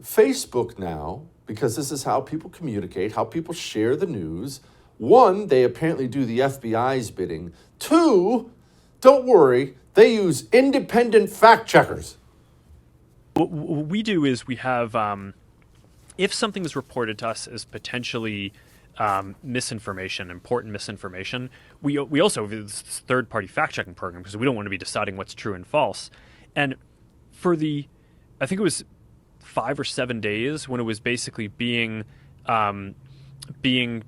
Facebook now, because this is how people communicate, how people share the news. One, they apparently do the FBI's bidding. Two, don't worry, they use independent fact checkers. What we do is we have, if something is reported to us as potentially misinformation, important misinformation, we also have this third-party fact-checking program because we don't want to be deciding what's true and false. And for I think it was 5 or 7 days when it was basically being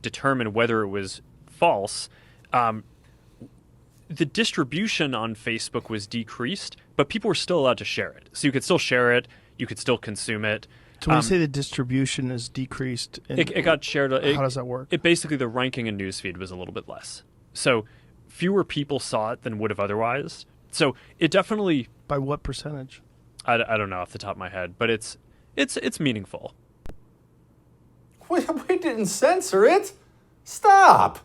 determined whether it was false, the distribution on Facebook was decreased, but people were still allowed to share it. So you could still share it, you could still consume it. So when you say the distribution is decreased, it got shared. How does that work? It basically, the ranking in newsfeed was a little bit less. So fewer people saw it than would have otherwise. So it definitely... By what percentage? I don't know off the top of my head, but it's meaningful. We didn't censor it. Stop.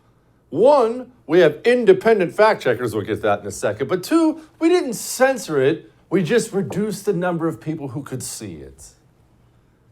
One, we have independent fact checkers. We'll get to that in a second. But two, we didn't censor it. We just reduced the number of people who could see it.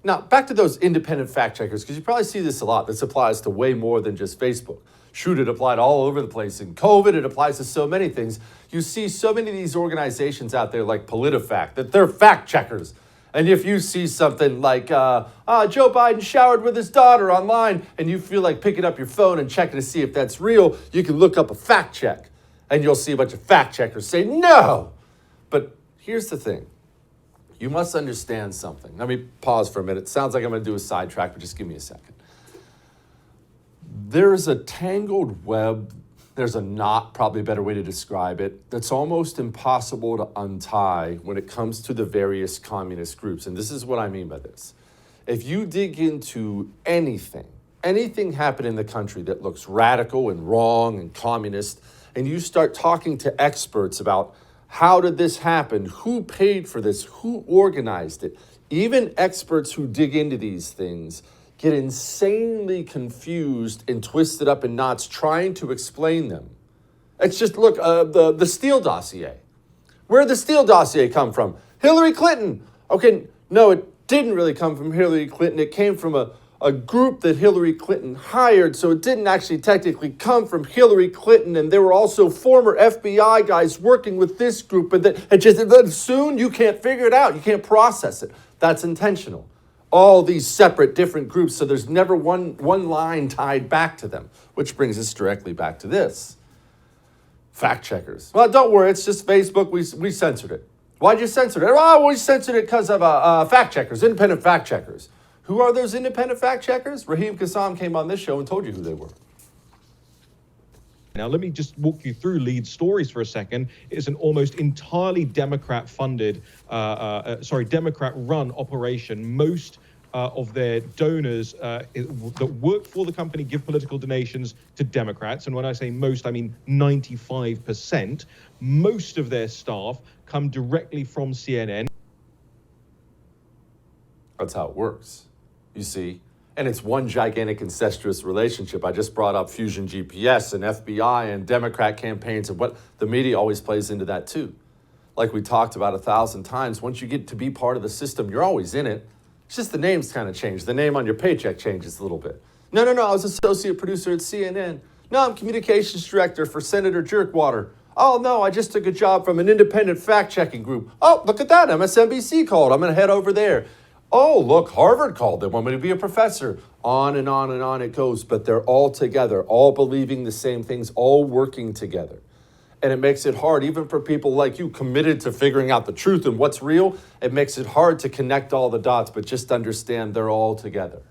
Now, back to those independent fact checkers, because you probably see this a lot. This applies to way more than just Facebook. Shoot, it applied all over the place. In COVID, it applies to so many things. You see so many of these organizations out there like PolitiFact, that they're fact checkers. And if you see something like Joe Biden showered with his daughter online and you feel like picking up your phone and checking to see if that's real, you can look up a fact check and you'll see a bunch of fact checkers say no. But here's the thing. You must understand something. Let me pause for a minute. It sounds like I'm going to do a sidetrack, but just give me a second. There's a tangled web. There's a knot, probably a better way to describe it, that's almost impossible to untie when it comes to the various communist groups. And this is what I mean by this. If you dig into anything happen in the country that looks radical and wrong and communist, and you start talking to experts about how did this happen, who paid for this, who organized it, even experts who dig into these things get insanely confused and twisted up in knots trying to explain them. It's just, look, the Steele dossier. Where did the Steele dossier come from? Hillary Clinton. Okay, no, it didn't really come from Hillary Clinton. It came from a group that Hillary Clinton hired, so it didn't actually technically come from Hillary Clinton, and there were also former FBI guys working with this group, and then soon you can't figure it out. You can't process it. That's intentional. All these separate different groups, so there's never one line tied back to them, which brings us directly back to this. Fact checkers. Well, don't worry, it's just Facebook. We censored it. Why'd you censor it? Oh, we censored it because of fact checkers, independent fact checkers. Who are those independent fact checkers? Raheem Kassam came on this show and told you who they were. Now, let me just walk you through Lead Stories for a second. It's an almost entirely Democrat-funded, Democrat-run operation. Most of their donors that work for the company give political donations to Democrats. And when I say most, I mean 95%. Most of their staff come directly from CNN. That's how it works, you see. And it's one gigantic incestuous relationship. I just brought up Fusion GPS and FBI and Democrat campaigns and what the media always plays into that too. Like we talked about 1,000 times, once you get to be part of the system, you're always in it. It's just the names kind of change. The name on your paycheck changes a little bit. No, I was associate producer at CNN. No, I'm communications director for Senator Jerkwater. Oh, no, I just took a job from an independent fact-checking group. Oh, look at that, MSNBC called. I'm going to head over there. Oh, look, Harvard called. They want me to be a professor. On and on and on it goes. But they're all together, all believing the same things, all working together. And it makes it hard, even for people like you, committed to figuring out the truth and what's real. It makes it hard to connect all the dots, but just understand they're all together.